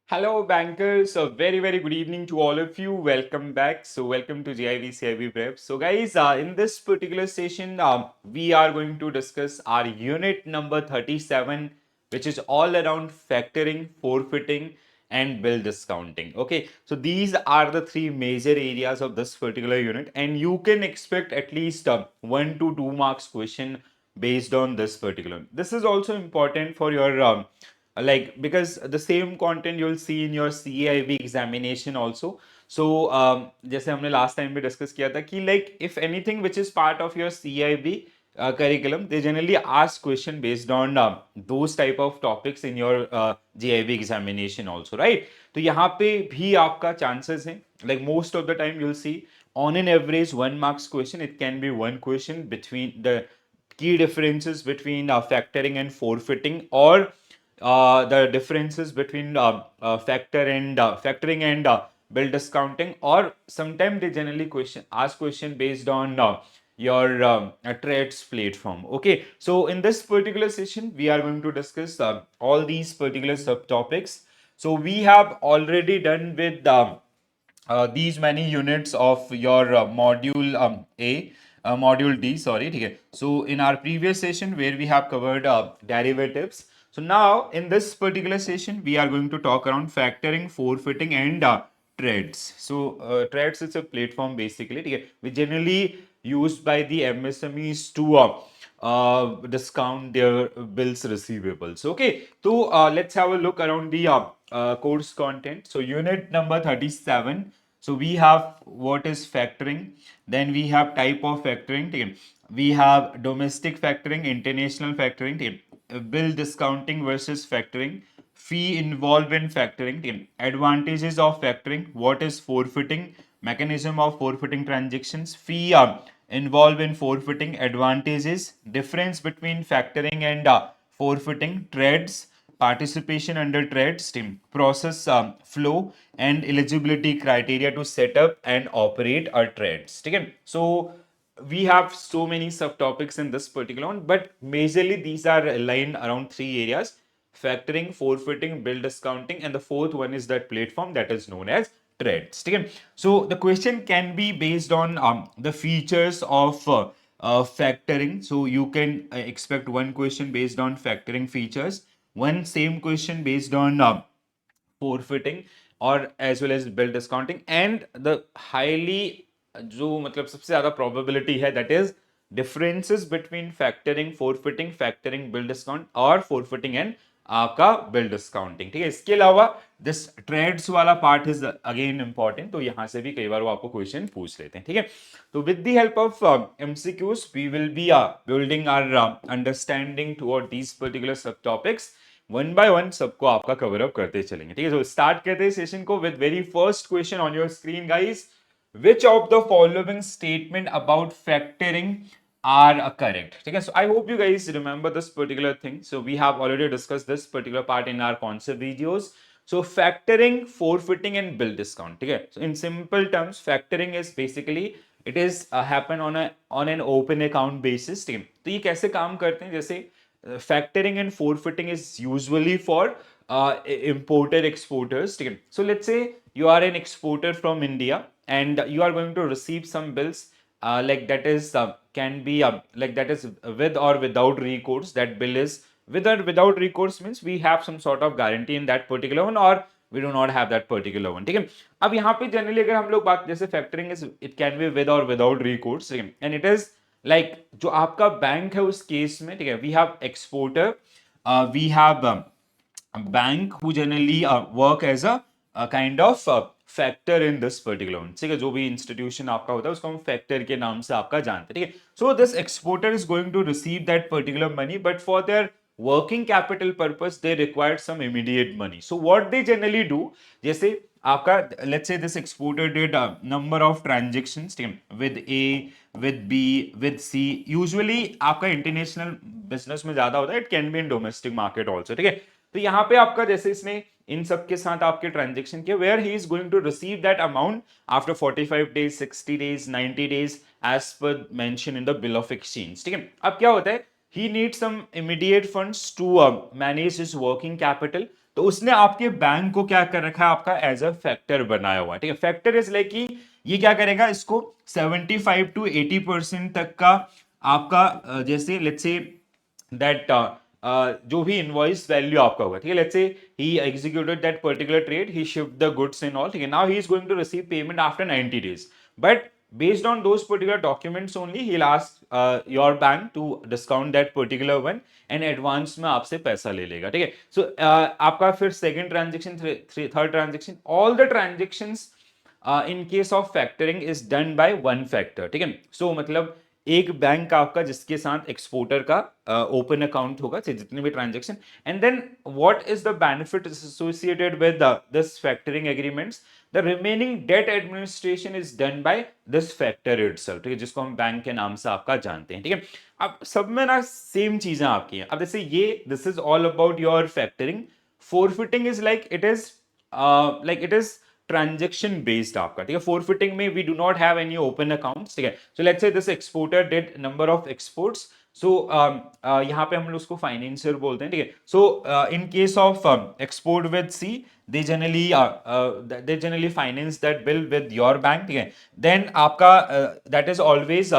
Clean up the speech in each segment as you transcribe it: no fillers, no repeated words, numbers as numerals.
Hello, bankers. A very good evening to all of you. Welcome back. So, welcome to GIV CIV Prep. So, guys, in this particular session, we are going to discuss our unit number 37, which is all around factoring, forfeiting, and bill discounting. Okay, so these are the three major areas of this particular unit, and you can expect at least 1 to 2 marks question based on this particular. This is also important for your like because the same content you'll see in your CIB examination also. So जैसे हमने last time भी discuss किया था कि like if anything which is part of your CIB curriculum, they generally ask question based on those type of topics in your GIB examination also, right? तो यहाँ पे भी आपका chances है, like most of the time you'll see on an average 1 marks question, it can be one question between the key differences between factoring and forfeiting, or the differences between factoring and bill discounting, or sometimes they generally ask question based on your trades platform. Okay, so in this particular session we are going to discuss all these particular subtopics. So we have already done with these many units of your module A, module D, sorry. Okay. So in our previous session where we have covered derivatives, so now in this particular session we are going to talk around factoring, forfeiting, and trades. So trades is a platform basically, okay, which generally used by the MSMEs to discount their bills receivables. Okay, so let's have a look around the course content. So unit number 37. So we have what is factoring, then we have type of factoring, we have domestic factoring, international factoring, bill discounting versus factoring, fee involved in factoring, advantages of factoring, what is forfeiting, mechanism of forfeiting transactions, fee involved in forfeiting, advantages, difference between factoring and forfeiting, trades, participation under trades, process flow, and eligibility criteria to set up and operate a trades. Okay? So we have so many subtopics in this particular one, but majorly these are aligned around three areas: factoring, forfeiting, bill discounting, and the fourth one is that platform that is known as trades. Okay? So the question can be based on the features of factoring. So you can expect one question based on factoring features, one same question based on forfeiting, और as well as bill discounting, and the highly जो मतलब सबसे ज्यादा probability है, that is differences between factoring, forfeiting, factoring, bill discount, और forfeiting and आपका bill discounting. ठीक है, इसके अलावा दिस ट्रेड्स वाला पार्ट इज अगेन इंपॉर्टेंट, तो यहां से भी कई बार वो आपको क्वेश्चन पूछ लेते हैं. ठीक है, तो with the help of MCQs we will be building our understanding toward these particular sub topics. One by one सबको आपका कवर अप करते चलेंगे. ठीक है, तो स्टार्ट करते हैं सेशन को with very first question on your screen guys. Which of the following statement about factoring are correct? Okay, so I hope you guys remember this particular thing. So we have already discussed this particular part in our concept videos. So factoring, forfeiting, and bill discount. Okay, so in simple terms, factoring is basically it is happen on an open account basis. ठीक है, तो ये कैसे काम करते हैं? जैसे factoring and forfeiting is usually for importer exporters. ठीक है, so let's say you are an exporter from India and you are going to receive some bills like that is can be like that is with or without recourse. That bill is with or without recourse means we have some sort of guarantee in that particular one, or we do not have that particular one. ठीक है, अब यहाँ पे generally अगर हम लोग बात, जैसे factoring is it can be with और without recourse, and it is like जो आपका बैंक है उस केस में. ठीक है, we have exporter, we have bank who generally work as a kind of factor in this particular one. ठीक है, जो भी इंस्टीट्यूशन आपका होता है उसको हम फैक्टर के नाम से आपका जानते हैं. ठीक है, so this exporter is going to receive that particular money, but for their working capital purpose they required some immediate money. So what they generally do, जैसे आपका let's say this exporter did a number of transactions with A, with B, with C. usually आपका international business में ज्यादा होता है, it can be in domestic market also. ठीक है, तो यहाँ पे आपका जैसे इसने इन सब के साथ आपके ट्रांजेक्शन किया, where he is going to receive that amount after 45 days, 60 days, 90 days as per mention in the bill of exchange. ठीक है, अब क्या होता है, he needs some immediate funds to manage his working capital. तो उसने आपके बैंक को क्या कर रखा है, आपका एज अ फैक्टर बनाया हुआ है, ठीक है। फैक्टर इज लाइक कि ये क्या करेगा, इसको 75 to 80% तक का आपका जैसे लेट्स से दैट जो भी इनवॉइस वैल्यू आपका होगा, ठीक है, let's say he executed that particular trade, he shift the goods and all, ठीक है, now he is going to receive payment after 90 days, but based on those particular documents only he'll ask your bank to discount that particular one and advance में आपसे पैसा ले लेगा, ठीक है। सो आपका फिर second transaction, third transaction, all the transactions in case of factoring is done by one factor, ठीक है। सो मतलब एक बैंक आपका जिसके साथ एक्सपोर्टर का ओपन अकाउंट होगा, जितने भी transaction, and then what is the benefit associated with this factoring agreements, the remaining debt administration is done by this factor itself, ठीक है, जिसको हम बैंक के नाम से आपका जानते हैं, ठीक है। अब सब में ना सेम चीजें आपकी हैं। अब जैसे ये this is all about your factoring. Forfeiting is like it is transaction based आपका, ठीक है। फोरफिटिंग में we do not have any open accounts, ठीक है। So let's say this exporter did number of exports, so यहाँ पे हम लोग उसको फाइनेंशियर बोलते हैं, ठीक है। So in case of export with sea, they generally finance that bill with your bank, ठीक है। देन आपका that is always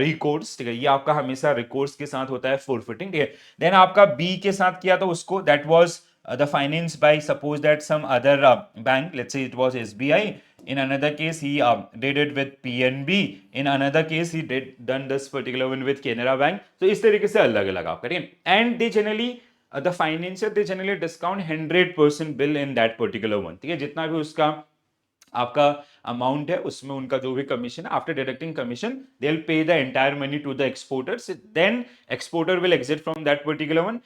रिकोर्स, ठीक है, ये आपका हमेशा रिकोर्स के साथ होता है फोरफिटिंग, ठीक है। देन आपका बी के साथ किया तो उसको that was the finance by suppose that some other bank, let's say it was SBI, in another case he did it with PNB, in another case he done this particular one with Canara Bank, so इस तरीके से अलग अलग आपका, ठीक है। and they generally the financier they generally discount 100% bill in that particular one, ठीक है, जितना भी उसका आपका अमाउंट है उसमें उनका जो भी commission, after deducting commission they will pay the entire money to the exporters, then exporter will exit from that particular one,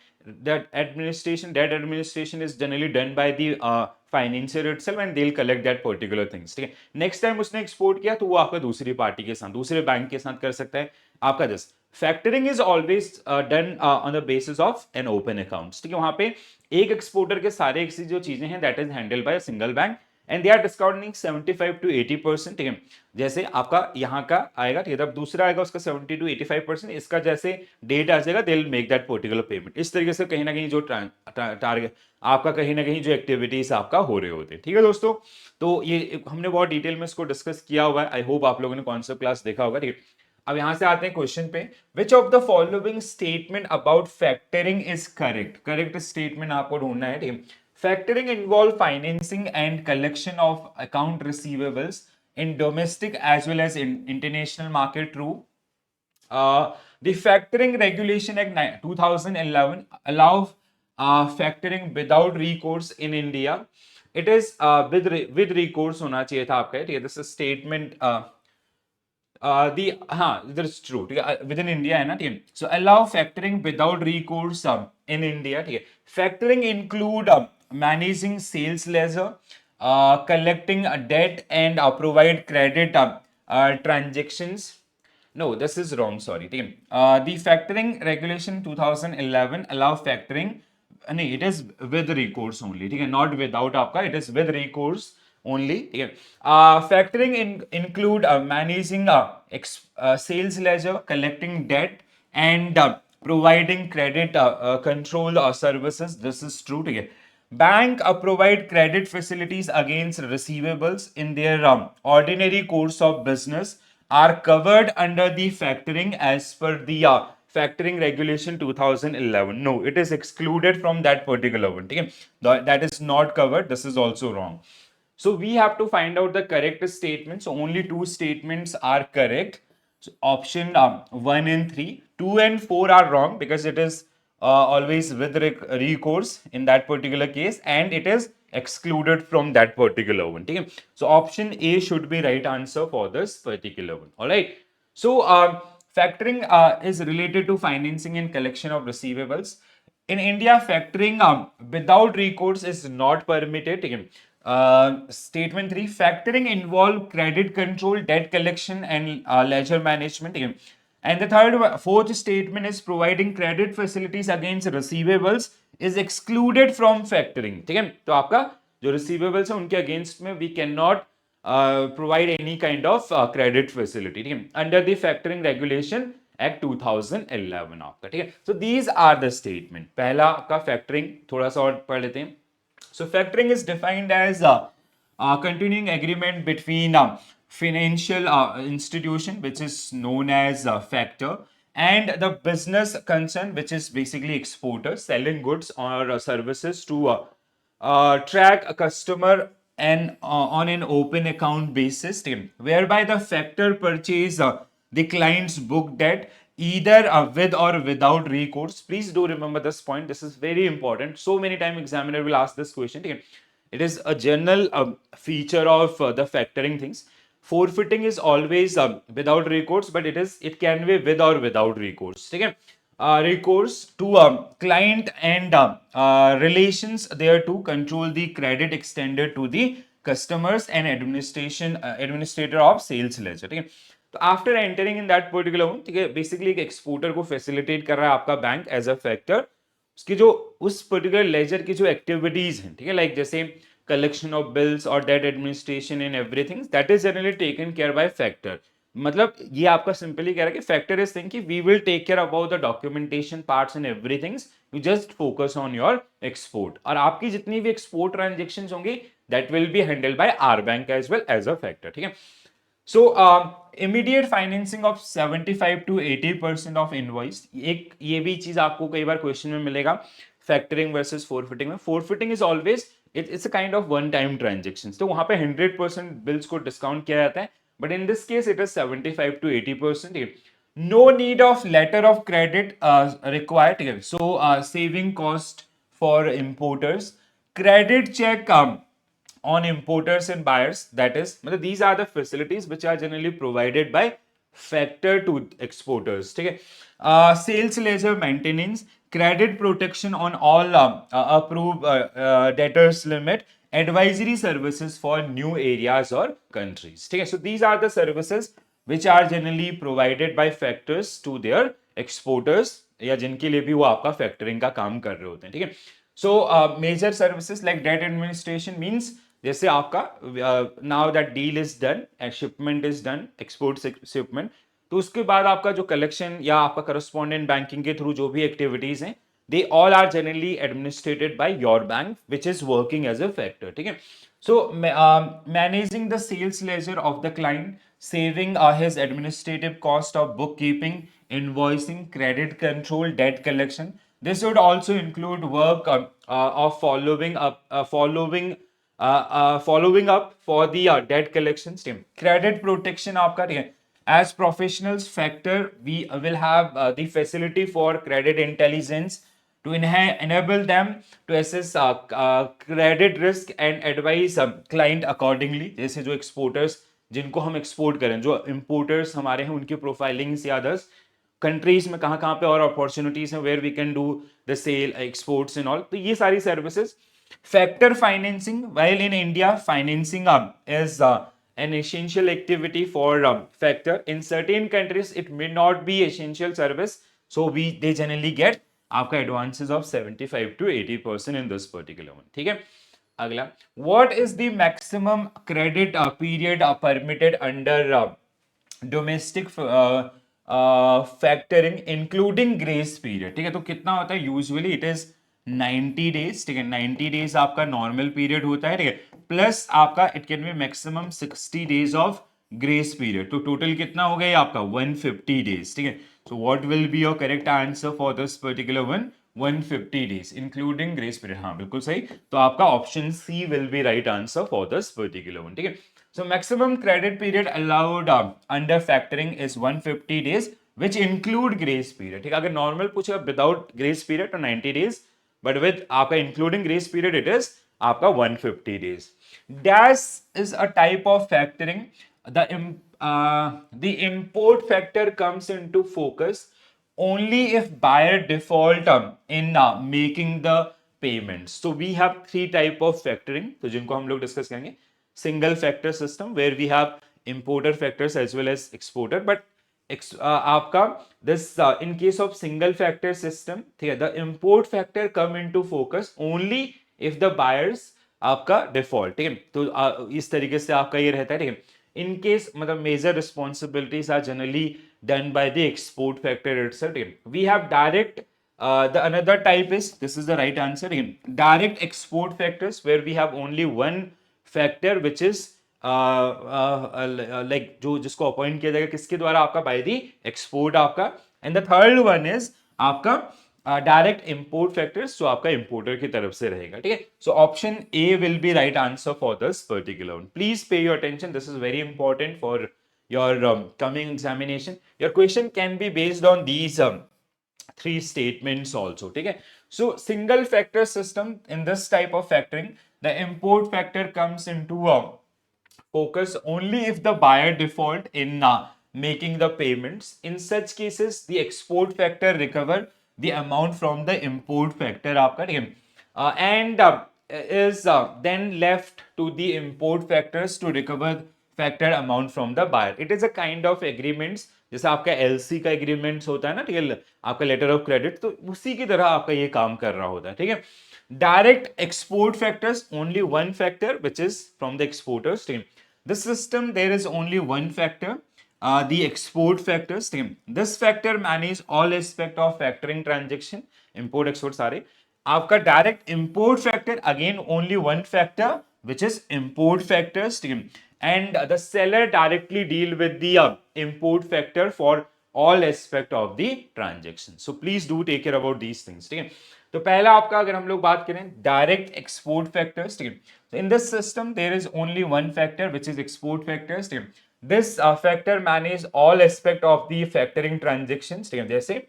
that administration is generally done by the financier itself and they'll collect that particular things, ठीक है। Next time उसने export किया तो वो आपका दूसरी party के साथ, दूसरे बैंक के साथ कर सकता है आपका just. Factoring is always done on the basis of an open accounts, ठीक है। वहां पे एक एक्सपोर्टर के सारे एक जो चीजें हैं that is handle by a single bank and they are discounting 75 to 80%, ठीक है। जैसे आपका यहाँ का आएगा, ठीक है, तब दूसरा आएगा उसका 70 to 85%, इसका जैसे डेट आ जाएगा दे will make that particular payment. इस तरीके से कहीं ना कहीं जो टारगेट आपका, कहीं ना कहीं जो एक्टिविटीज आपका हो रहे होते हैं, ठीक है दोस्तों। तो ये हमने बहुत डिटेल में इसको डिस्कस किया हुआ है, आई होप आप लोगों ने कॉन्सेप्ट क्लास देखा होगा, ठीक है। अब यहां से आते हैं क्वेश्चन पे, विच of the following statement about factoring is correct, correct statement आपको ढूंढना है, ठीक है। Factoring involve financing and collection of account receivables in domestic as well as in international market. True. The Factoring Regulation Act 2011 allow factoring without recourse in India. It is with recourse होना चाहिए था आपका, ठीक है। This is statement this is true, ठीक है, with in India है ना, ठीक है। So allow factoring without recourse in India, ठीक है। Factoring include managing sales ledger, collecting a debt and provide credit transactions. No, this is wrong, sorry, ठीक है। The factoring regulation 2011 allow factoring, नहीं, it is with recourse only, ठीक है, not without आपका, it is with recourse only, ठीक है। Factoring include managing sales ledger, collecting debt and providing credit control services. This is true, ठीक है। Bank provide credit facilities against receivables in their ordinary course of business are covered under the factoring as per the factoring regulation 2011. No, it is excluded from that particular one, ठीक है। That is not covered. This is also wrong. So we have to find out the correct statements. So only two statements are correct. So option 1 and 3. 2 and 4 are wrong because it is always with recourse in that particular case and it is excluded from that particular one. Okay? So option A should be right answer for this particular one. All right. So factoring is related to financing and collection of receivables. In India, factoring without recourse is not permitted. Okay? Statement 3, factoring involve credit control, debt collection and ledger management. Okay? And the fourth statement is providing credit facilities against receivables is excluded from factoring. ठीक है, तो आपका जो receivables है उनके against में we cannot provide any kind of credit facility, ठीक है, under the factoring regulation Act 2011 आपका, ठीक है। So these are the statement. पहला आपका factoring थोड़ा सा और पढ़ लेते हैं। So factoring is defined as a continuing agreement between financial institution, which is known as factor, and the business concern, which is basically exporter, selling goods or services to track a customer and on an open account basis, whereby the factor purchase the client's book debt either with or without recourse. Please do remember this point. This is very important. So many times examiner will ask this question. It is a general feature of the factoring things. Forfeiting is always without recourse, but it can be with or without recourse. Okay? Recourse to client and relations there to control the credit extended to the customers and administrator of sales ledger. ठीक है, तो after entering in that particular one, ठीक है, basically एक exporter को facilitate कर रहा है आपका बैंक एज अ फैक्टर, उसकी जो उस पर्टिकुलर लेजर की जो एक्टिविटीज हैं, ठीक है, लाइक जैसे कलेक्शन ऑफ बिल्स और debt administration and everything, that is generally taken care by factor. मतलब ये आपका सिंपली कह रहा है कि फैक्टर इज थिंग कि we will take care about the documentation parts and everything, you just focus on your export, और आपकी जितनी भी एक्सपोर्ट ट्रांजेक्शन होंगी that will be handled by our bank as well as a factor. ठीक है. So immediate financing of 75 to 80% of invoice. एक ये भी चीज आपको कई बार क्वेश्चन में मिलेगा फैक्टरिंग वर्सेस फोरफिटिंग में. Forfeiting is always it's a kind of one time transaction, तो वहां पे 100% बिल्स को डिस्काउंट किया जाता है, but in this case it is 75 to 80%. No need of letter of credit required. So saving cost for importers. Credit check on importers and buyers, that is, these are the facilities which are generally provided by factor to exporters. ठीक है. Sales ledger maintenance, credit protection on all approved debtors limit, advisory services for new areas or countries. ठीक है. So these are the services which are generally provided by factors to their exporters, या जिनके लिए भी वो आपका factoring का काम कर रहे होते हैं. ठीक है. So major services like debt administration means जैसे आपका now that deal is done and shipment is done, export shipment, तो उसके बाद आपका जो कलेक्शन या आपका करस्पॉन्डेंट बैंकिंग के थ्रू जो भी एक्टिविटीज हैं, they all are generally administered by your bank which is working as a factor. ठीक है. So managing the sales ledger of the client, saving his administrative cost of bookkeeping, invoicing, credit control, debt collection. This would also include work of following up for the debt collections team. Credit protection आपका, ठीक है. As professionals factor, we will have the facility for credit intelligence to enable them to assess credit risk and advise client accordingly. जैसे जो exporters जिनको हम export करें, जो importers हमारे हैं, उनकी प्रोफाइलिंग या अदर्स कंट्रीज में कहाँ कहाँ पे और अपॉर्चुनिटीज हैं where we can do the sale exports and all, तो ये सारी services. Factor financing, while in India financing is an essential activity for factor. In certain countries it may not be essential service, so they generally get आपका advances of 75 to 80% in this particular one. ठीक है. अगला, what is the maximum credit period permitted under domestic factoring including grace period. ठीक है. तो कितना होता है यूजुअली? It is 90 days. ठीक है. 90 days आपका नॉर्मल पीरियड होता है. ठीक है. प्लस आपका it can be maximum 60 days of grace period. तो टोटल कितना हो गया आपका? 150 days. ठीक है. So what will be your correct answer for this particular one? 150 days including grace period. हाँ, बिल्कुल सही. तो आपका option C will be right answer for this particular one. ठीक है. So maximum credit period allowed under factoring is 150 days, which include grace period. ठीक है. अगर नॉर्मल पूछेगा विदाउट ग्रेस पीरियड तो 90 days, बट विद आपका including grace period it is आपका 150 days. Dash is a type of factoring. The import factor comes into focus only if buyer default in making the payments. So we have three type of factoring, तो जिनको हम लोग discuss करेंगे. Single factor system where we have importer factors as well as exporter, but आपका this in case of single factor system, ठीक है, the import factor come into focus only if the buyers आपका default. ठीक है. तो इस तरीके से आपका ये रहता है. ठीक है. In case मतलब major responsibilities are generally done by the export factor itself. ठीक है. We have direct The another type is, this is the right answer again, direct export factors, where we have only one factor which is like जो जिसको appoint किया जाएगा किसके द्वारा, आपका bye the export आपका. And the third one is आपका direct import factors, जो आपका इंपोर्टर की तरफ से रहेगा. ठीक है, so option A will be right answer for this particular one. Please pay your attention, this is very important for your coming examination. Your question can be based on these three statements also. ठीक है, so single factor system, in this type of factoring, the import factor comes into focus only if the buyer default in making the payments. In such cases, the export factor recover the amount from the import factor आपका. ठीक है, and is then left to the import factors to recover factor amount from the buyer. It is a kind of agreements, जैसे आपका LC का agreements होता है ना, ठीक है, आपका लेटर ऑफ क्रेडिट, तो उसी की तरह आपका ये काम कर रहा होता है. ठीक है, direct export factors, only one factor which is from the exporters. ठीक है, this system there is only one factor, the export factors. This factor manage all aspect of factoring transaction, import export सारे. आपका direct import factor, again only one factor which is import factors. And the seller directly deal with the import factor for all aspect of the transaction. So please do take care about these things. ठीक है, तो पहला आपका अगर हम लोग बात करें डायरेक्ट एक्सपोर्ट फैक्टर्स. ठीक है, so in this system there is only one factor which is export factors. ठीक है, this factor manage all aspect of the factoring transactions. ठीक है, जैसे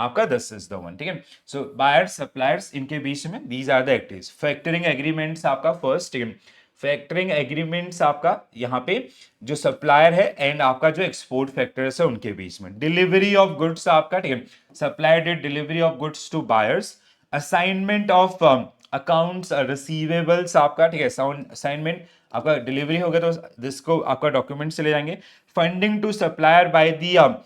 आपका this is the one. ठीक है, so buyers suppliers इनके बीच में these are the activities. Factoring agreements आपका फर्स्ट. ठीक है, फैक्टरिंग एग्रीमेंट्स आपका यहाँ पे जो सप्लायर है एंड आपका जो एक्सपोर्ट फैक्टर्स है उनके बीच में. डिलीवरी ऑफ गुड्स आपका. ठीक है, supplier did delivery of goods to buyers. Assignment of accounts receivables आपका. ठीक है, असाइनमेंट आपका डिलीवरी हो गया तो जिसको आपका डॉक्यूमेंट चले जाएंगे. Funding to supplier by the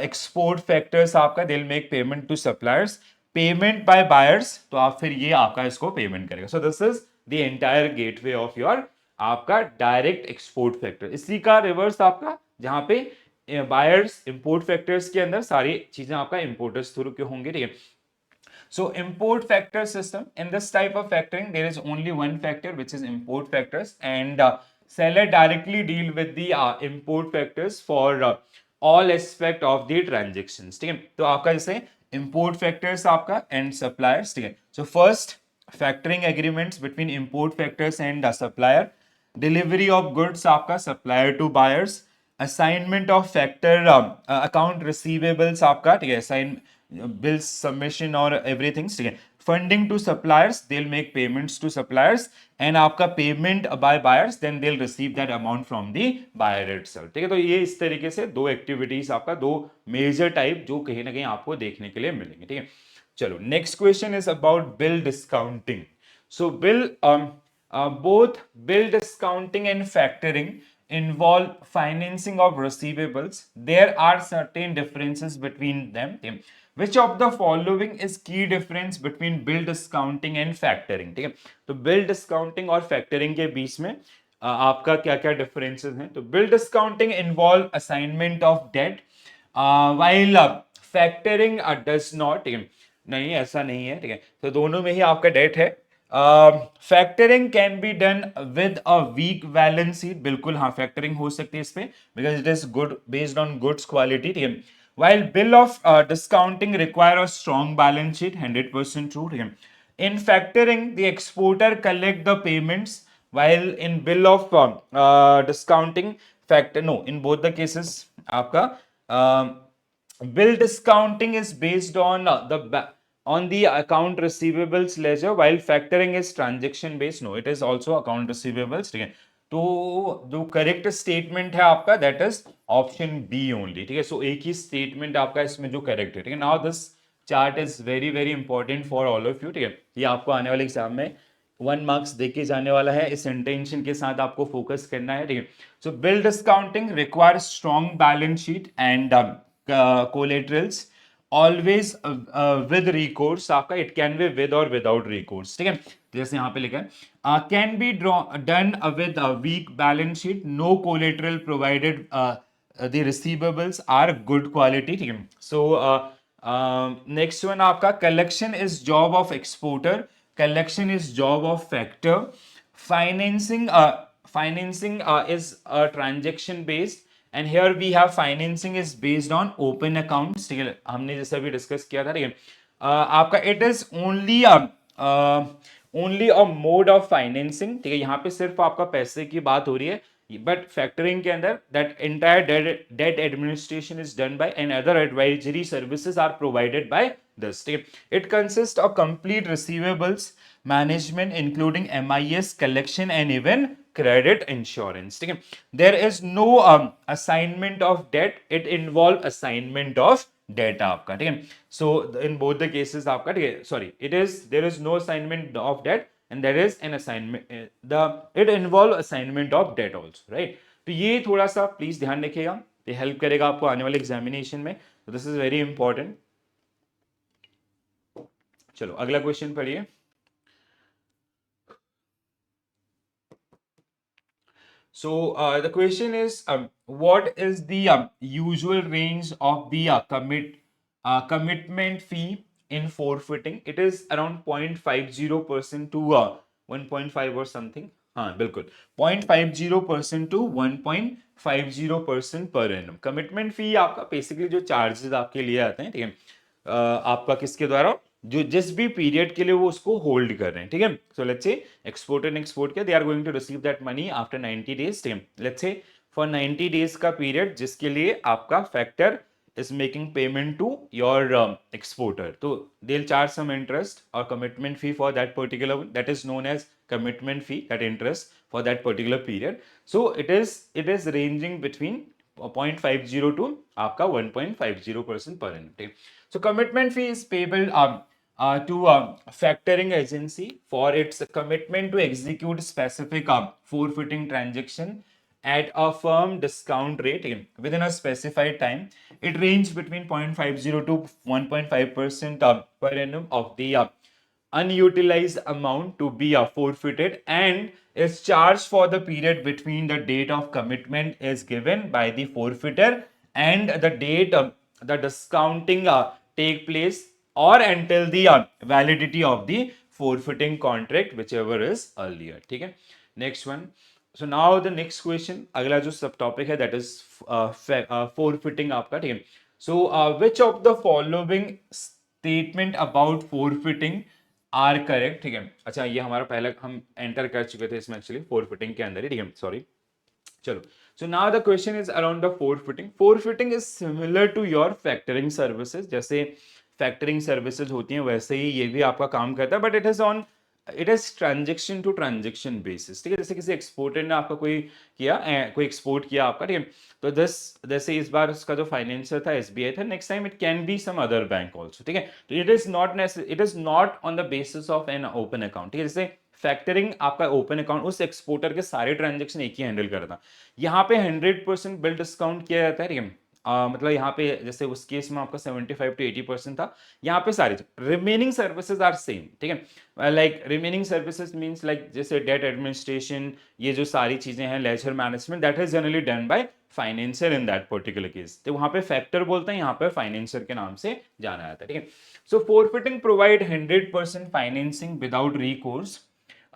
export factors आपका, they will make payment to suppliers. Payment by buyers, तो आप फिर ये आपका इसको पेमेंट करेगा. So this is the entire gateway of your आपका डायरेक्ट एक्सपोर्ट फैक्टर. इसी का रिवर्स आपका, जहां पे बायर्स इंपोर्ट फैक्टर्स के अंदर सारी चीजें आपका इंपोर्टर्स थ्रू के होंगे. ठीक है, so import factor system, in this type of factoring there is only one factor which is import factors, and seller directly deal with the import factors for all aspect of the transactions. ठीक है, तो आपका जैसे import factors आपका and suppliers. ठीक है, so first factoring agreements between import factors and supplier. Delivery of goods आपका supplier to buyers. Assignment of factor account receivables आपका. ठीक है, assign bills submission और everything. ठीक है, funding to suppliers, they will make payments to suppliers, and आपका payment by buyers, then they will receive that amount from the buyer itself. ठीक है, तो ये इस तरीके से दो एक्टिविटीज आपका, दो मेजर टाइप जो कहीं ना कहीं आपको देखने के लिए मिलेंगे. ठीक है, चलो next question is about bill discounting. So bill both bill discounting and factoring involve financing of receivables. There are certain differences between them. Which of the following is key difference between bill discounting and factoring? ठीक है, तो bill discounting और factoring के बीच में आपका क्या क्या differences हैं. तो bill discounting involve assignment of debt, while factoring does not. ठीक है, नहीं ऐसा नहीं है. ठीक है, तो दोनों में ही आपका डेट है. Factoring can be done with a weak balance sheet. बिल्कुल हाँ, फैक्टरिंग हो सकती है इसमें, because it is good based on goods quality. ठीक है, while bill of discounting require a strong balance sheet, 100% true. ठीक है, in factoring the exporter collect the payments, while in bill of discounting factor, no, in both the cases आपका bill discounting is based on on the account receivables ledger, while factoring is transaction based. No, it is also account receivables. ठीक है, तो जो correct statement है आपका that is option B only. ठीक है, सो एक ही स्टेटमेंट आपका इसमें जो करेक्ट है. ठीक है, now this chart is very very important for all of you. ठीक है, ये आपको आने वाले एग्जाम में 1 मार्क्स देके जाने वाला है. इस इंटेंशन के साथ आपको फोकस करना है. ठीक है, so bill discounting require strong balance sheet and collaterals, always with recourse आपका. इट कैन बी विद और विदाउट रिकोर्स. ठीक है, जैसे यहाँ पे लिखा है can be done with weak balance sheet, no collateral provided, the receivables are good quality. ठीक है, सो नेक्स्ट वन आपका collection is job of exporter, collection is job of factor, financing financing is transaction based and here we have financing is based on open accounts, ठीक है, हमने जैसे अभी discuss किया था, ठीक है। आपका it is only only a mode of financing, ठीक है, यहाँ पे सिर्फ आपका पैसे की बात हो रही है, बट फैक्टरिंग के अंदर that entire debt administration is done by and other advisory services are provided by this, ठीक है। It consist of complete receivables management including MIS collection and even credit insurance, ठीक है। There is no assignment of debt, it involve assignment of debt आपका, ठीक है। So in both the cases आपका, ठीक है, sorry, it is there is no assignment of debt and there is an assignment it involve assignment of debt also, right? तो ये थोड़ा सा प्लीज ध्यान रखिएगा, ये हेल्प करेगा आपको आने वाले एग्जामिनेशन में, तो दिस इज वेरी इंपॉर्टेंट। चलो अगला क्वेश्चन पढ़िए। So the question is, what is the usual range of the commitment fee in forfeiting? It is around 0.50% to 1.5 or something. हाँ बिल्कुल 0.50% to 1.50% पर एनम। कमिटमेंट फी आपका basically जो charges आपके लिए आते हैं, ठीक है, आपका किसके द्वारा, जो जिस भी पीरियड के लिए वो उसको होल्ड कर रहे हैं, ठीक है। सो लेट्स से एक्सपोर्टर ने एक्सपोर्ट किया, they are going to receive that money after 90 days, ठीक है। लेट्स से फॉर 90 डेज का पीरियड जिसके लिए आपका factor is making payment to your exporter, so they'll charge some interest or commitment fee for that particular one, that is known as commitment fee, that interest for that particular period. So it is ranging between 0.50 to आपका 1.50% per annum. So commitment fee is payable to factoring agency for its commitment to execute specific forfeiting transaction at a firm discount rate within a specified time. It ranges between 0.50 to 1.5% per annum of the unutilized amount to be forfeited and is charged for the period between the date of commitment is given by the forfeiter and the date the discounting take place or until the validity of the forfeiting contract whichever is earlier, ठीक है। Next one, so now the next question, अगला जो सब topic है that is forfeiting आपका, ठीक है। So which of the following statement about forfeiting are correct, ठीक है। अच्छा ये हमारा पहले हम एंटर कर चुके थे इसमें एक्चुअली forfeiting के अंदर ही, ठीक है, सॉरी। चलो, so now the question is around the forfeiting. Forfeiting is similar to your factoring services. जैसे factoring services होती हैं वैसे ही ये भी आपका काम करता है, but it is transaction to transaction basis, ठीक है। जैसे किसी एक्सपोर्टर ने आपका कोई एक्सपोर्ट किया आपका, ठीक है, तो जैसे इस बार उसका जो फाइनेंसर था एसबीआई था, next time it can be some other bank also, ठीक है। तो it is not on the basis of an open account, ठीक है। जैसे फैक्टरिंग आपका ओपन अकाउंट उस एक्सपोर्टर के सारे ट्रांजेक्शन एक ही हैंडल करता, यहाँ पे 100% बिल डिस्काउंट किया जाता है, ठीक है। मतलब यहाँ पे जैसे उस केस में आपका 75 to 80% था, यहाँ पे सारी रिमेनिंग सर्विसेज आर सेम, ठीक है। Like remaining services means like जैसे डेट एडमिनिस्ट्रेशन, ये जो सारी चीजें हैं, ledger management, that is generally done by financer in that particular case, तो वहां पे फैक्टर बोलते हैं, यहाँ पे फाइनेंसर के नाम से जाना जाता है, ठीक है। So forfeiting provide 100% financing without recourse.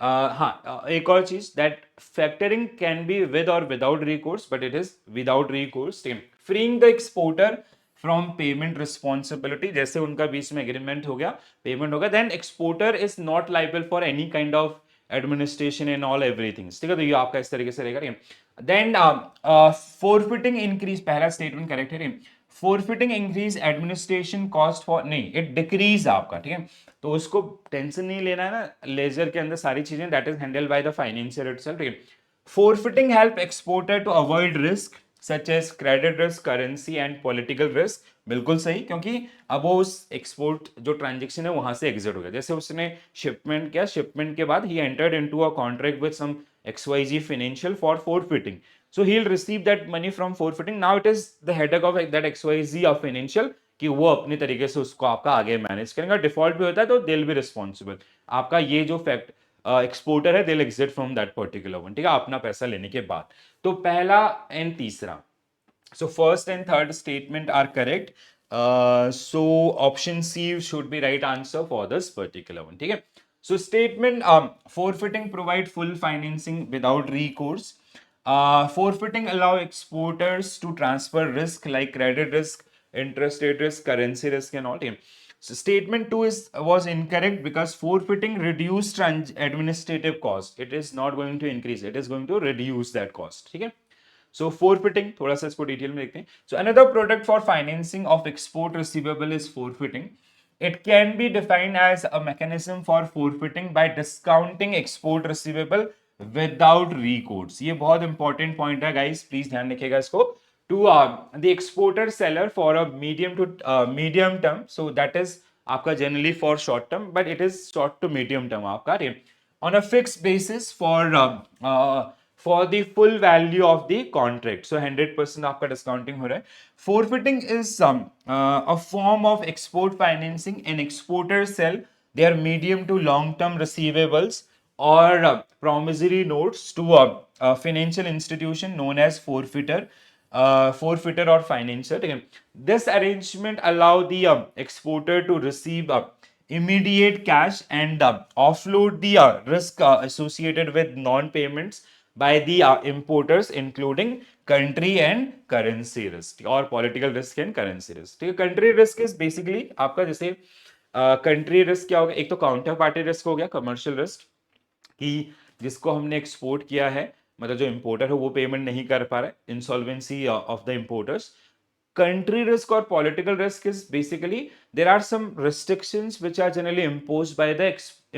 हाँ एक और चीज, that factoring can be with और without recourse, but it is without recourse, freeing the exporter from payment responsibility, जैसे उनका बीच में एग्रीमेंट हो गया, पेमेंट होगा, then exporter is not liable for any kind of administration and all everything, ठीक है। तो ये आपका इस तरीके से रहेगा। देन फॉरफिटिंग इंक्रीज, पहला स्टेटमेंट करेक्ट है, फॉरफिटिंग इंक्रीज एडमिनिस्ट्रेशन कॉस्ट फॉर, नहीं इट डिक्रीज आपका, ठीक है। तो उसको टेंशन नहीं लेना है ना, लेजर के अंदर सारी चीजें that is handled by the financier itself, ठीक है। Forfeiting help exporter to avoid risk such as credit risk, currency and political risk, बिल्कुल सही, क्योंकि अब वो उस एक्सपोर्ट जो ट्रांजेक्शन है वहां से एग्जिट हो गया, जैसे उसने शिपमेंट किया, शिपमेंट के बाद ही entered into a contract with some XYZ financial for forfeiting, so he'll receive that money from forfeiting. Now it is the headache of that XYZ of financial कि वो अपने तरीके से उसको आपका आगे मैनेज करेंगे, डिफॉल्ट भी होता है तो they'll be responsible, आपका ये जो फैक्ट एक्सपोर्टर है they'll exit from that particular one, ठीक है, अपना पैसा लेने के बाद। तो पहला एंड तीसरा, so first and third statement are correct. So option C should be right answer for this particular one. ठीक है? So statement forfeiting provide full financing without recourse. Forfeiting allow exporters to transfer risk like credit risk, interest rate risk, currency risk, and all. ठीक है? So statement 2 was incorrect because forfeiting reduced administrative cost. It is not going to increase. It is going to reduce that cost. ठीक है? So forfeiting, थोड़ा सा इसको detail में देखते हैं. So another product for financing of export receivable is forfeiting. It can be defined as a mechanism for forfeiting by discounting export receivable without recourse. ये बहुत important point है guys, please ध्यान रखिएगा इसको. To the exporter seller for a medium term, so that is आपका generally for short term, but it is short to medium term आपका on a fixed basis for the full value of the contract. So 100% आपका discounting हो रहा है. Forfeiting is a form of export financing. An exporter sell their medium to long term receivables or promissory notes to a financial institution known as forfeiter. Forfeiter or financer. This arrangement allow the exporter to receive immediate cash and offload the risk associated with non-payments by the importers, including country and currency risk or political risk and currency risk. Country risk is basically आपका जैसे country risk क्या होगा, एक तो counter party risk हो गया, commercial risk कि जिसको हमने एक्सपोर्ट किया है, मतलब जो इंपोर्टर है वो पेमेंट नहीं कर पा रहा है, insolvency of the importers. Country risk or political risk is basically there are some restrictions which are generally imposed by the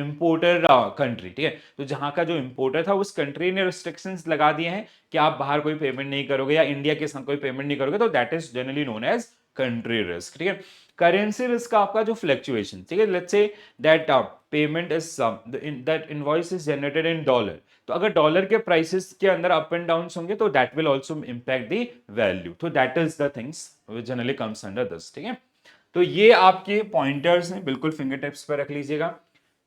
importer country. ठीक है, तो जहां का जो importer था उस कंट्री ने restrictions लगा दिए हैं कि आप बाहर कोई पेमेंट नहीं करोगे या इंडिया के साथ कोई पेमेंट नहीं करोगे, तो that is generally known as country risk. ठीक है, करेंसी रिस्क आपका जो फ्लक्चुएशन, ठीक है, let's say that payment is that invoice is generated in dollar, तो अगर डॉलर के प्राइसेस के अंदर अप एंड डाउन होंगे तो that will also impact the value. तो that is the things which generally comes under this. ठीक है, तो ये आपके पॉइंटर्स हैं, बिल्कुल फिंगर टिप्स पर रख लीजिएगा.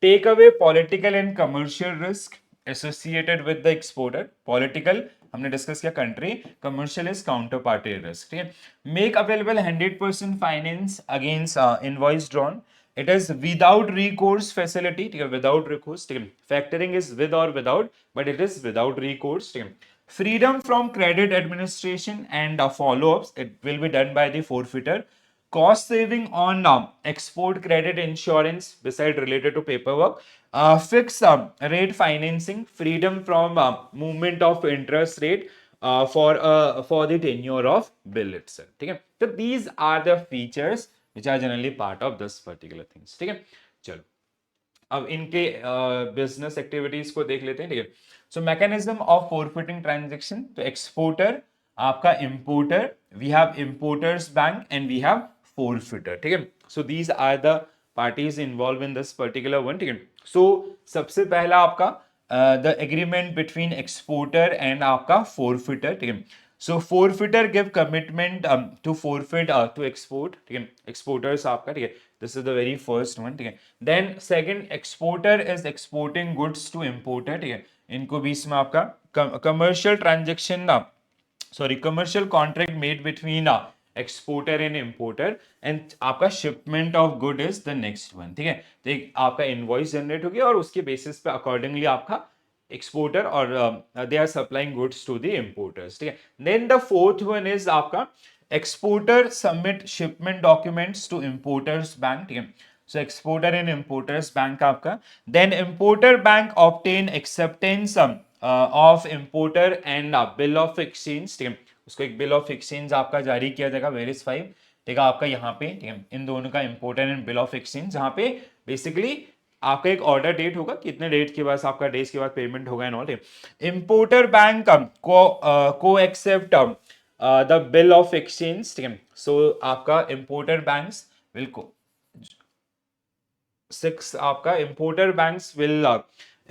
Take away political and commercial risk associated with the exporter. Political हमने डिस्कस किया country, commercial is counter party risk. ठीक है, make available 100% finance against invoice drawn. It is without recourse facility. ठीक है, without recourse. ठीक है, factoring is with और without, but it is without recourse. ठीक है, freedom from credit administration and follow-ups, it will be done by the forfeiter. Cost saving on export credit insurance beside related to paperwork. Fixed rate financing, freedom from movement of interest rate for the tenure of bill itself. ठीक है, तो these are the features which are generally part of this particular things. ठीक है, चलो अब इनके business activities को देख लेते हैं. ठीक है, so mechanism of forfeiting transaction. तो एक्सपोर्टर आपका importer, we have importers bank and we have forfeiter. ठीक है, so these are the parties involve in this particular one. ठीक है, सो सबसे पहला आपका the agreement between exporter and आपका फॉरफिटर. ठीक है, so forfeiter give commitment to forfeit to export. ठीक है, एक्सपोर्टर्स आपका. ठीक है, this is the very first one. ठीक है, then second exporter is exporting goods to importer. ठीक है, इनको बीच में आपका commercial transaction sorry commercial contract made between exporter and importer and आपका shipment of good is the next one. ठीक है, तो एक आपका invoice generate हो गया और उसके basis पे accordingly आपका exporter और they are supplying goods to the importers. ठीक है, then the fourth one is आपका exporter submit shipment documents to importers bank. ठीक है, so exporter and importers bank आपका. Then importer bank obtain acceptance of importer and bill of exchange. ठीक है, उसको एक bill of exchange आपका जारी किया जाएगा वेरीफाई. ठीक है, आपका यहाँ पे. ठीक है, इन दोनों का importer and bill of exchange, जहाँ पे बेसिकली आपका एक ऑर्डर डेट होगा, कितने डेट के बाद आपका डेज के बाद पेमेंट होगा एंड ऑल. इंपोर्टर बैंक को accept the bill of exchange. ठीक है, सो आपका इंपोर्टर बैंक्स विल को 6 आपका importer banks will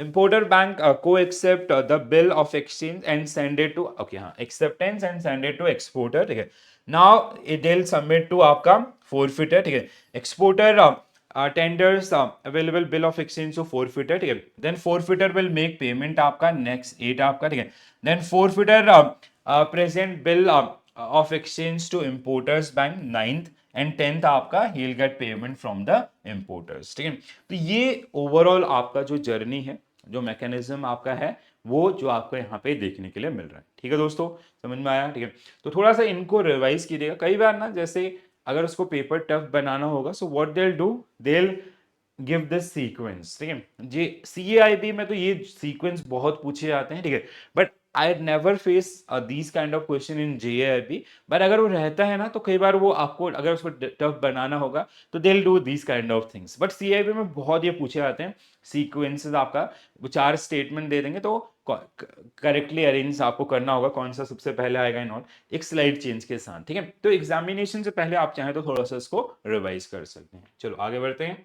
importer bank को accept the bill of exchange and send it to okay हाँ acceptance and send it to exporter. ठीक है, now it will submit to आपका फॉरफिटर. ठीक है, exporter tenders available bill of exchange to forfeiter. ठीक है, then forfeiter will make payment आपका next 8 आपका. ठीक है, then forfeiter present bill of exchange to importers bank 9th and 10th आपका ही will get payment from the importers, ठीक है। तो ये ओवरऑल आपका जो जर्नी है, जो मैकेनिज्म आपका है, वो जो आपको यहाँ पे देखने के लिए मिल रहा है, ठीक है दोस्तों, समझ में आया, ठीक है। तो थोड़ा सा इनको रिवाइज कीजिएगा, कई बार ना जैसे अगर उसको पेपर टफ बनाना होगा, so what they will do, they will give this sequence, ठीक है। जी CAIB में तो ये सीक्वेंस बहुत पूछे जाते हैं, ठीक है, but I never face these kind of question in JAIB, but अगर वो रहता है ना तो कई बार वो आपको अगर उसको टफ बनाना होगा तो they will do these kind of things, but CAIB में बहुत ये पूछे जाते हैं सीक्वेंसेस आपका, वो 4 स्टेटमेंट दे देंगे तो करेक्टली अरेंज आपको करना होगा कौन सा सबसे पहले आएगा इन ऑल, एक स्लाइड चेंज के साथ, ठीक है। तो एग्जामिनेशन से पहले आप चाहें तो थोड़ा सा इसको रिवाइज कर सकते हैं। चलो आगे बढ़ते हैं।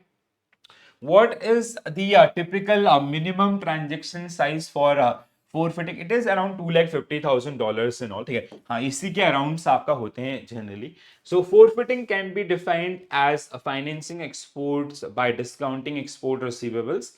What is the typical minimum transaction size for forfeiting? It is around $250,000 in all, ठीक है, हाँ इसी के अराउंड आपका होते हैं generally. So forfeiting can be defined as financing exports by discounting export receivables,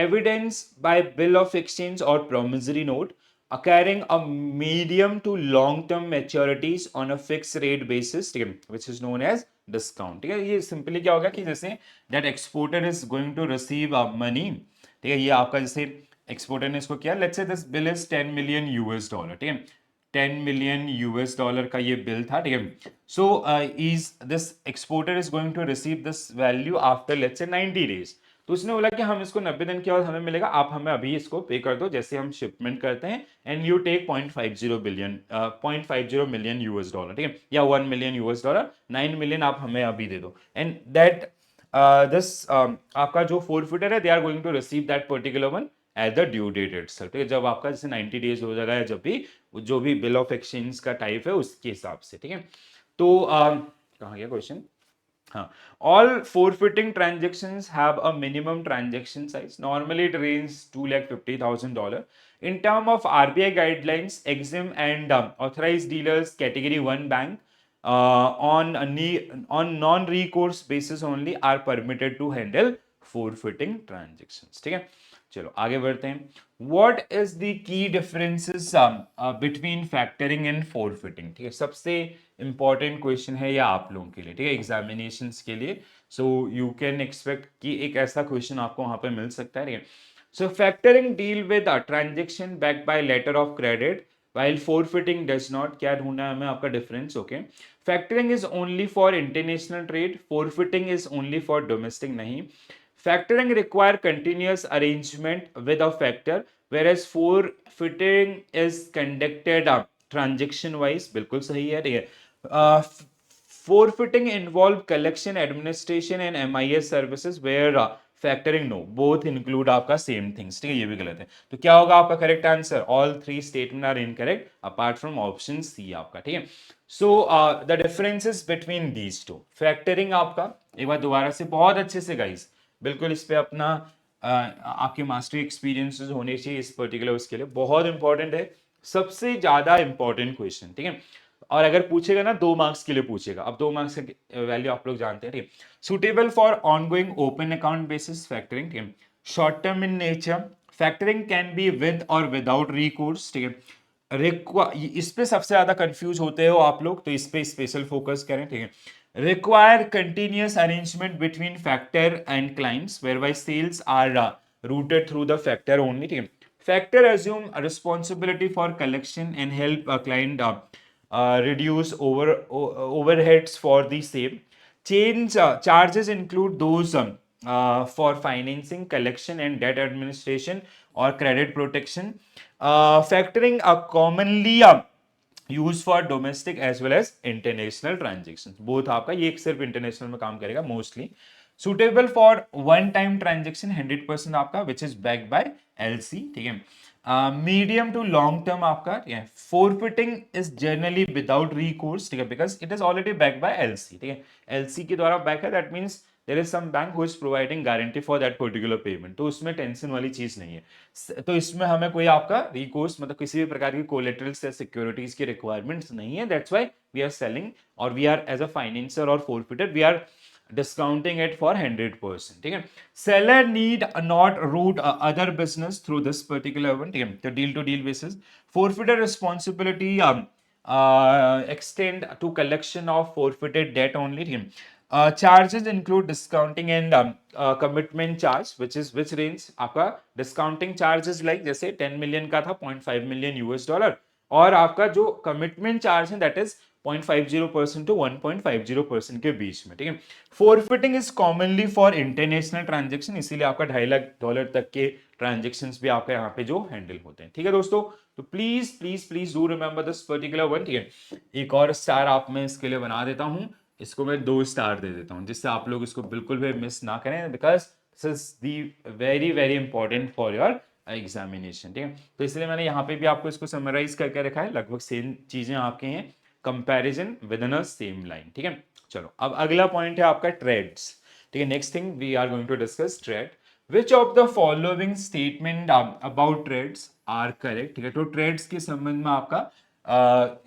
evidence by bill of exchange or promissory note, carrying a medium to long term maturities on a fixed rate basis, ठीक है, which is known as discount, ठीक है। ये simply क्या होगा कि जैसे that exporter is going to receive money, ठीक है, ये आपका जैसे एक्सपोर्टर ने इसको किया, let's say this bill is 10 million US dollar, ठीक है, 10 मिलियन US डॉलर का ये बिल था, ठीक है। So is this exporter is going to receive this value after let's say 90 days, तो उसने बोला कि हम इसको 90 दिन के बाद हमें मिलेगा, आप हमें अभी इसको पे कर दो जैसे हम शिपमेंट करते हैं, and you take 0.50 million US dollar, ठीक है, या 1 मिलियन US डॉलर, 9 मिलियन आप हमें अभी दे दो, एंड दैट दिस आपका जो फोरफिटर है they are going to receive that particular one at the due date itself, ठीक है, जब आपका जैसे 90 डेज हो जाएगा या जब भी जो भी बिल ऑफ एक्सचेंज का टाइप है उसके हिसाब से, ठीक है। तो कहाँ गया क्वेश्चन, हाँ, all forfeiting transactions have a minimum transaction size. Normally, it ranges $250,000. In term of RBI guidelines, Exim and authorized dealers category 1 bank on non-recourse basis only are permitted to handle forfeiting transactions. ठीक है, चलो आगे बढ़ते हैं। What is the key differences between factoring and forfeiting? ठीक है, सबसे important question है ये आप लोगों के लिए, ठीक है, एग्जामिनेशन के लिए, सो यू कैन एक्सपेक्ट कि एक ऐसा क्वेश्चन आपको वहां पे मिल सकता है, ठीक है। So factoring deal with a transaction back by letter of credit while forfeiting does not, क्या ढूंढना है हमें आपका difference, okay. Factoring is only for international trade, forfeiting is only for domestic नहीं। Factoring require continuous arrangement with a factor, whereas forfeiting is conducted transaction wise, बिल्कुल सही है, ठीक है। Forfeiting involve collection, administration and MIS services, where factoring no, both include आपका same things, ठीक है, ये भी गलत है। तो क्या होगा आपका correct answer, all 3 statement are incorrect apart from option C आपका, ठीक है। So the differences between these two, factoring आपका एक बार दोबारा से बहुत अच्छे से गाइस, बिल्कुल इस पे अपना आपके मास्टरी एक्सपीरियंसेस होने चाहिए इस पर्टिकुलर उसके लिए, बहुत इंपॉर्टेंट है, सबसे ज्यादा इंपॉर्टेंट क्वेश्चन, ठीक है। और अगर पूछेगा ना 2 मार्क्स के लिए पूछेगा, अब 2 मार्क्स की वैल्यू आप लोग जानते हैं, ठीक है। Suitable for ongoing open account basis factoring, ठीक है, short term in nature, factoring can be with और विदाउट रिकोर्स, ठीक है। इस पे सबसे ज्यादा कंफ्यूज होते हो आप लोग, तो इस पे स्पेशल फोकस करें, ठीक है। Require continuous arrangement between factor and clients whereby sales are routed through the factor only, ठीक है। Factor assume a responsibility for collection and help a client reduce overheads for the same. Change charges include those for financing, collection and debt administration or credit protection. Factoring are commonly use for domestic as well as international transaction, both आपका, ये सिर्फ international में काम करेगा mostly. Suitable for one time transaction 100% आपका which is back by LC, ठीक है। Medium to long term आपका, ठीक है। फोरफिटिंग इज जनरली विदाउट रिकोर्स, ठीक है, because it is already back by LC, ठीक है, एलसी के द्वारा बैक है, that means there is some bank who is providing guarantee for that particular payment, तो उसमें टेंशन वाली चीज नहीं है, तो इसमें हमें कोई आपका रिकोर्स मतलब किसी भी प्रकार की कोलेटरल्स या सिक्योरिटीज की रिक्वायरमेंट्स नहीं है, that's why we are selling और we are as a financer और forfeiter we are discounting it for 100%, ठीक है। Seller need not route other business through this particular one, ठीक है, तो deal to deal basis. Forfeiter responsibility extend to collection of forfeited debt only. Charges include discounting and commitment charge, which range आपका discounting charges like जैसे 10 million का था 0.5 million US dollar, और आपका जो कमिटमेंट चार्ज है दैट इज 0.50% टू 1.50% के बीच में, ठीक है। फोरफिटिंग is commonly for international transaction, इसीलिए आपका $2.5 लाख तक के ट्रांजेक्शन्स भी आपका यहाँ पे जो हैंडल होते हैं, ठीक है दोस्तों। तो please please please do remember this particular one, ठीक है। एक और स्टार आप मैं इसके लिए बना देता हूँ, इसको मैं 2 स्टार दे देता हूँ, जिससे आप लोग इसको बिल्कुल भी मिस ना करें, because this is the very very important for your examination, ठीक है। तो इसलिए मैंने यहाँ पे भी आपको इसको समराइज करके रखा है, लगभग सेम चीजें आपके हैं, comparison with in a same line, ठीक है। चलो अब अगला पॉइंट है आपका ट्रेड्स, ठीक है। Next thing we are going to discuss trade. Which of the following statement about TReDS are correct, ठीक है। तो ट्रेड्स के संबंध में आपका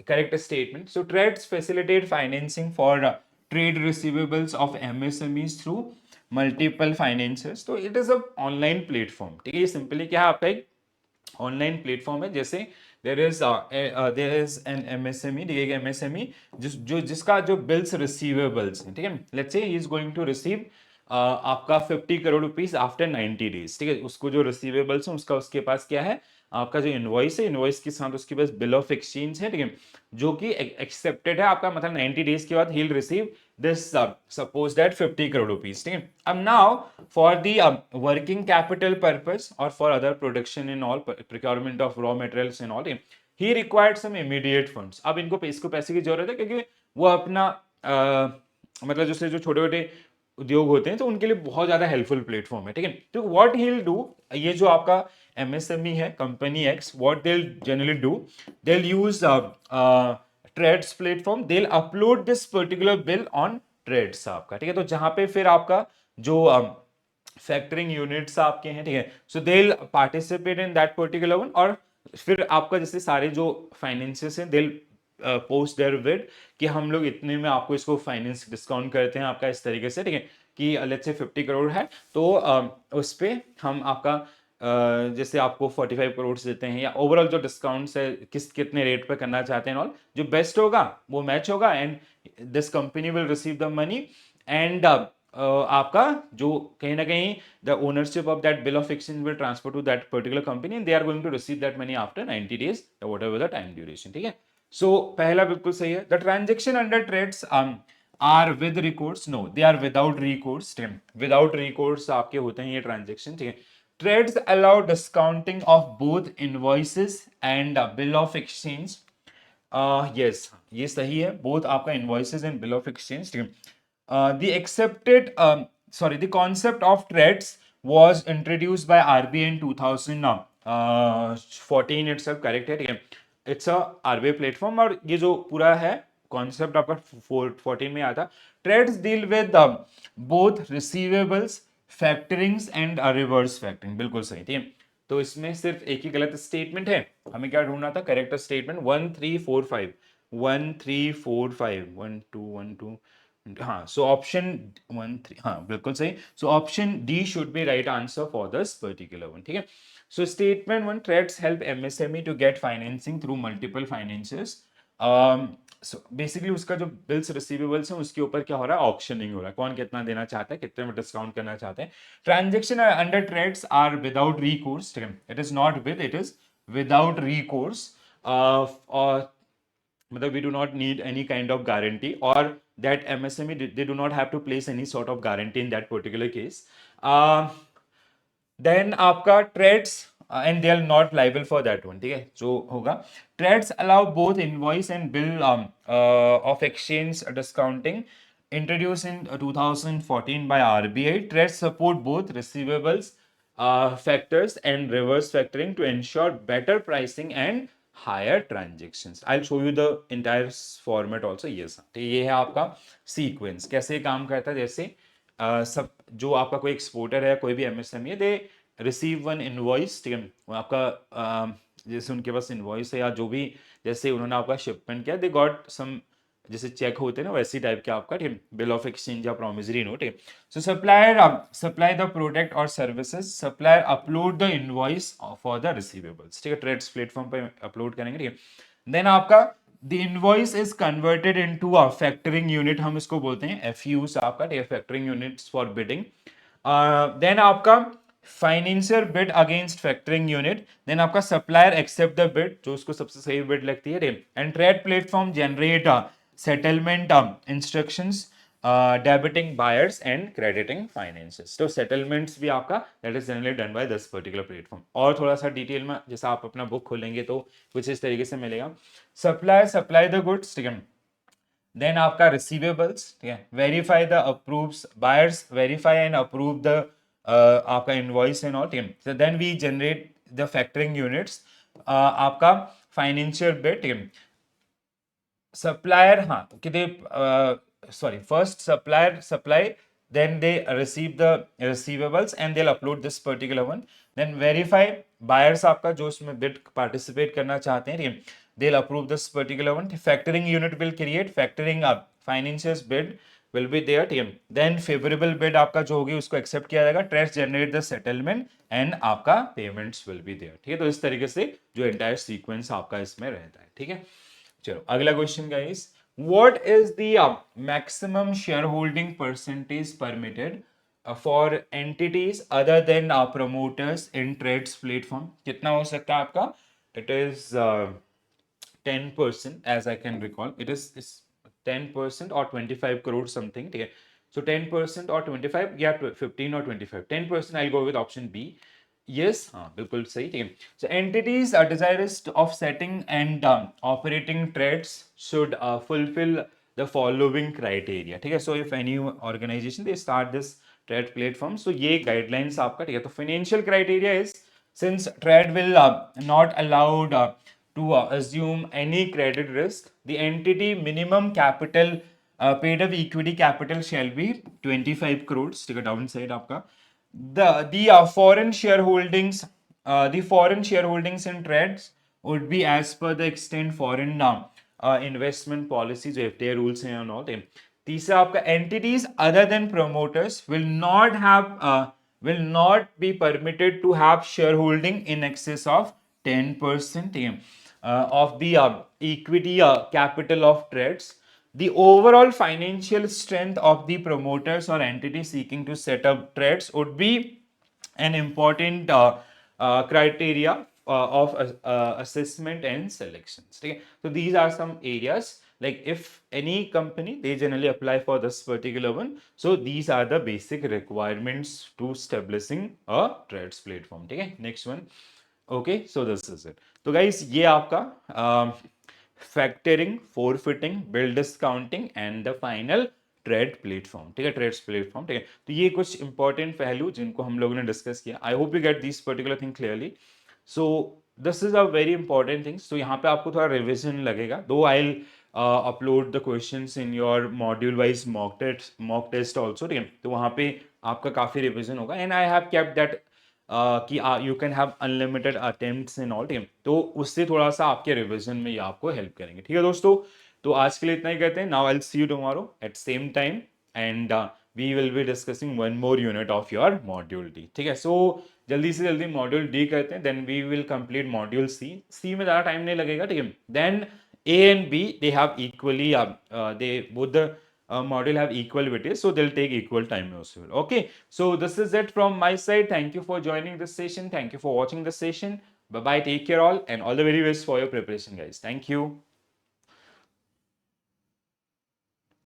correct statement, so TReDS facilitate financing for trade receivables of MSMEs through multiple financers. तो it is a online platform, ठीक है। ये सिंपली क्या है, आपका एक ऑनलाइन प्लेटफॉर्म है, जैसे देयर इज एन एमएसएमई, ठीक है। एमएसएमई जिसका जो बिल्स रिसीवेबल्स है, ठीक है। Let's say he is going to receive आपका 50 करोड़ रुपीस आफ्टर 90 डेज, ठीक है। उसको जो रिसीवेबल्स है उसका उसके पास क्या है, आपका जो इनवॉइस है, इनवॉइस के साथ उसके पास बिल ऑफ एक्सचेंज है, ठीक है, जो कि एक्सेप्टेड है आपका, मतलब 90 डेज के बाद he will receive this suppose that 50 crore rupees, ठीक है। अब now for the working capital purpose और for other production in all procurement of raw materials in all, he required some immediate funds. अब इसको पैसे की जरूरत है, क्योंकि वो अपना मतलब जैसे जो छोटे छोटे उद्योग होते हैं तो उनके लिए बहुत ज्यादा हेल्पफुल प्लेटफॉर्म है, ठीक है। तो व्हाट ही विल डू, ये जो आपका एमएसएमई है company X, what they will generally do, they will use TReDS platform, they will upload this particular bill on TReDS आपका, ठीक है। तो जहां पे फिर आपका जो फैक्टरिंग यूनिट्स आपके हैं, ठीक है, so they will participate in that particular one, और फिर आपका जैसे सारे जो फाइनेंसेस हैं they will post there with कि हम लोग इतने में आपको इसको फाइनेंस डिस्काउंट करते हैं आपका, इस तरीके से, ठीक है, कि लेट्स से 50 करोड़ है तो उस पे हम आपका जैसे आपको 45 करोड़ देते हैं, या ओवरऑल जो डिस्काउंट्स है कितने रेट पे करना चाहते हैं, ऑल जो बेस्ट होगा वो मैच होगा, and this company will receive the money, and आपका जो कहीं ना कहीं the ownership of that bill of exchange will transfer to that particular company, and they are going to receive that money after 90 days whatever the time duration, ठीक है। सो पहला बिल्कुल सही है, the transaction under TReDS are with recourse, no they are without recourse, without recourse आपके होते हैं ये ट्रांजेक्शन, ठीक है। TReDS allow discounting of both invoices and bill of exchange, yes ये सही है, बोथ आपका invoices and bill of exchange, ठीक है। The accepted sorry the concept of trades was introduced by RBI in 2014 itself, correct है, ठीक है। It's a RBI platform, और ये जो पूरा है कॉन्सेप्ट आपका 14 में आता। TReDS deal with both receivables, factorings and reverse factoring, बिल्कुल सही, ठीक है। तो इसमें सिर्फ एक ही गलत स्टेटमेंट है, हमें क्या ढूंढना था, करेक्ट स्टेटमेंट 1 3 4 5 1 3 4 5 1 2 1 2, हाँ, सो ऑप्शन 1 3, हाँ बिल्कुल सही, so option D should be right answer for this particular one, ठीक है। So statement 1, TReDS help MSME to get financing through multiple financers, so basically उसका जो बिल्स रिसीवेबल्स हैं उसके ऊपर क्या हो रहा है, ऑक्शनिंग हो रहा है, कौन कितना देना चाहता है, कितने में डिस्काउंट करना चाहते हैं। Transaction under TReDS are without recourse, ठीक है, it is not with, it is without recourse, और मतलब we do not need any kind of guarantee, or that MSME they do not have to place any sort of guarantee in that particular case. Then आपका trades and they are not liable for that one, ठीक है। जो होगा, trades allow both invoice and bill of exchange discounting, introduced in 2014 by RBI. Trades support both receivables factors and reverse factoring to ensure better pricing and higher transactions. I'll show you the entire format also. Yes, तो ये है आपका sequence, कैसे काम करता है, जैसे सब जो आपका कोई एक्सपोर्टर है, कोई भी एमएसएमई है, दे रिसीव वन इनवॉइस, ठीक है, आपका जैसे उनके पास इनवॉइस है या जो भी, जैसे उन्होंने आपका शिपमेंट किया, दे गॉट सम, जैसे चेक होते हैं ना वैसी टाइप के आपका, ठीक है, बिल ऑफ एक्सचेंज या प्रोमिसरी नोट, ठीक है। सो सप्लायर सप्लाई द प्रोडक्ट और services, supplier upload the invoice for the receivables, ठीक है, ट्रेड्स प्लेटफॉर्म पे अपलोड करेंगे, ठीक है। देन आपका the invoice is converted into a factoring unit, हम इसको बोलते हैं FUs आपका, factoring units for bidding. Then आपका financier bid against factoring unit, then आपका सप्लायर एक्सेप्ट द बिड, जो उसको सबसे सही बिड लगती है, and trade platform generate settlement instructions debiting buyers and crediting finances. तो सेटलमेंट्स भी आपका that is generally done by this particular platform. और थोड़ा सा डिटेल में जैसा आप अपना बुक खोलेंगे तो कुछ इस तरीके से मिलेगा. सप्लायर सप्लाई द गुड्स, ठीक है. देन आपका रिसीवेबल्स, ठीक है, verify the approves, buyers verify and approve the आपका इनवॉइस एंड ऑल, ठीक है. So then we generate the factoring units, आपका फाइनेंशियल बिड, ठीक है. सप्लायर, हाँ, कि दे sorry, first supplier supply, then they receive the receivables and they'll upload this particular one. Then verify buyers आपका जो उसमें bid participate करना चाहते हैं, they'll approve this particular one. Factoring unit will create factoring up, financiers bid will be there, then favorable bid आपका जो होगी उसको accept किया जाएगा, trades generate the settlement and आपका payments will be there. ठीक है, तो इस तरीके से जो entire sequence आपका इसमें रहता है. ठीक है, चलो अगला question guys. What is the maximum shareholding percentage permitted for entities other than promoters in trades platform? कितना हो सकता है आपका? It is 10%, as I can recall. It is 10% or 25 crore something. ठीक है, so 10% or 25, yeah, 15 or 25. 10%, I'll go with option B. Yes, हाँ बिल्कुल सही, ठीक है. So entities are desirous of setting and operating trades should fulfill the following criteria. ठीक है, so if any organization they start this trade platform, so ये guidelines आपका, ठीक है. तो financial criteria is, since trade will not allowed to assume any credit risk, the entity minimum capital paid up equity capital shall be 25 crores. ठीक है, downside आपका the foreign shareholdings, the foreign shareholdings in trades would be as per the extent foreign investment policies, FTA rules and all. तीसरा आपका entities other than promoters will not be permitted to have shareholding in excess of 10% of the equity capital of trades. The overall financial strength of the promoters or entity seeking to set up trades would be an important criteria of assessment and selections. Okay? So these are some areas, like if any company they generally apply for this particular one, so these are the basic requirements to establishing a trades platform. Okay, next one. Okay, so this is it. So guys, ये आपका factoring, forfeiting, bill discounting and the final trade platform. ठीक है, trades platform. ठीक है, तो ये कुछ important पहलू जिनको हम लोगों ने डिस्कस किया. I hope you get this particular thing clearly. So this is a very important thing. So यहाँ पे आपको थोड़ा रिविजन लगेगा, though I upload the questions in your module wise mock test also. ठीक है, तो वहाँ पे आपका काफी रिविजन होगा. And I have kept that कि you can have unlimited attempts in all. Team, तो उससे थोड़ा सा आपके रिवीजन में ये आपको हेल्प करेंगे. ठीक है दोस्तों, तो आज के लिए इतना ही कहते हैं. Now I will see you tomorrow at same time and we will be discussing one more unit of your module D. ठीक है, सो जल्दी से जल्दी मॉड्यूल डी करते हैं, then we will complete module C. C में ज़्यादा टाइम नहीं लगेगा. ठीक है, then A and B they have equally they both the module have equal weightage, so they'll take equal time also. Okay, so this is it from my side. Thank you for joining this session. Thank you for watching this session. Bye bye, take care all, and all the very best for your preparation, guys. Thank you.